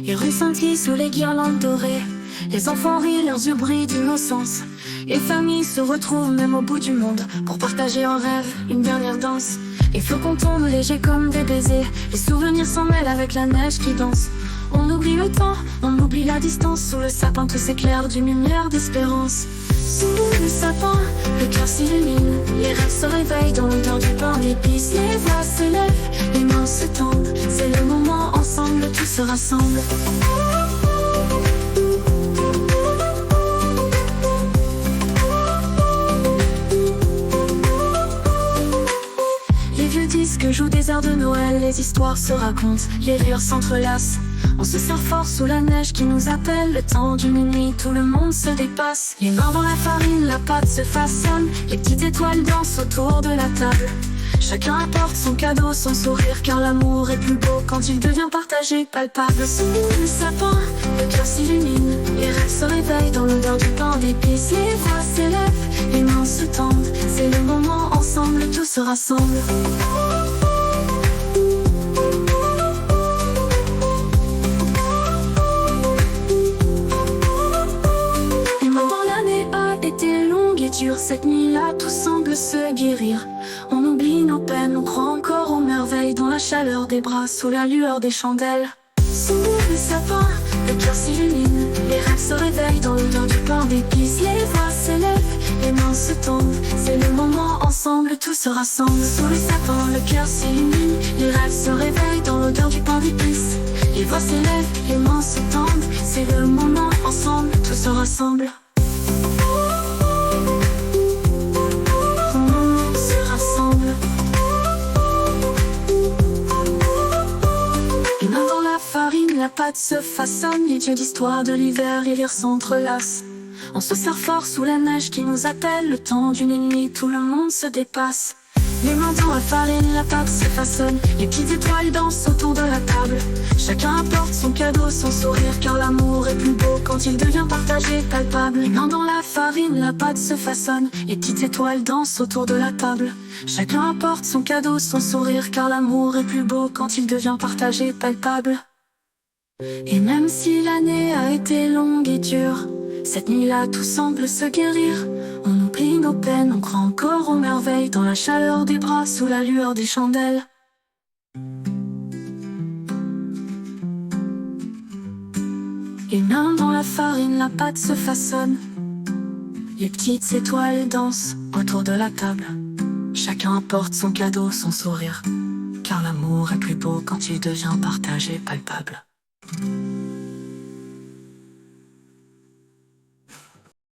Ils ruent scintillent sous les guirlandes dorées. Les enfants rient, leurs yeux brillent d'innocence. Les familles se retrouvent même au bout du monde pour partager un rêve, une dernière danse. Les flocons tombent légers comme des baisers. Les souvenirs s'en mêlent avec la neige qui danse. On oublie le temps, on oublie la distance. Sous le sapin tout s'éclaire d'une lumière d'espérance. Sous le sapin, le cœur s'illumine. Les rêves se réveillent dans l'odeur du pain d'épices. Les voix s'élèvent, les mains se tendent. C'est le moment, ensemble tout se rassemble. Les vieux disques jouent des airs de Noël. Les histoires se racontent, les rires s'entrelacent. On se serre fort sous la neige qui nous appelle. Le temps du minuit, tout le monde se dépasse. Les mains dans la farine, la pâte se façonne. Les petites étoiles dansent autour de la table. Chacun apporte son cadeau, son sourire, car l'amour est plus beau quand il devient partagé, palpable. Sous le sapin, le cœur s'illumine. Les rêves se réveillent dans l'odeur du pain d'épices. Les voix s'élèvent, les mains se tendent. C'est le moment, ensemble tout se rassemble. Cette nuit-là, tout semble se guérir. On oublie nos peines, on croit encore aux merveilles. Dans la chaleur des bras, sous la lueur des chandelles. Sous le sapin, le cœur s'illumine. Les rêves se réveillent dans l'odeur du pain d'épices. Les voix s'élèvent, les mains se tendent. C'est le moment, ensemble tout se rassemble. Sous le sapin, le cœur s'illumine. Les rêves se réveillent dans l'odeur du pain d'épices. Les voix s'élèvent, les mains se tendent. C'est le moment, ensemble tout se rassemble. La pâte se façonne, les dieux d'histoire de l'hiver et lire s'entrelacent. On se serre fort sous la neige qui nous appelle. Le temps d'une nuit, tout le monde se dépasse. Les mains dans la farine, la pâte se façonne. Les petites étoiles dansent autour de la table. Chacun apporte son cadeau, son sourire, car l'amour est plus beau quand il devient partagé, palpable. Les mains dans la farine, la pâte se façonne. Les petites étoiles dansent autour de la table. Chacun apporte son cadeau, son sourire, car l'amour est plus beau quand il devient partagé, palpable. Et même si l'année a été longue et dure, cette nuit-là tout semble se guérir. On oublie nos peines, on croit encore aux merveilles. Dans la chaleur des bras, sous la lueur des chandelles. Les mains dans la farine, la pâte se façonne. Les petites étoiles dansent autour de la table. Chacun apporte son cadeau, son sourire, car l'amour est plus beau quand il devient partagé, palpable.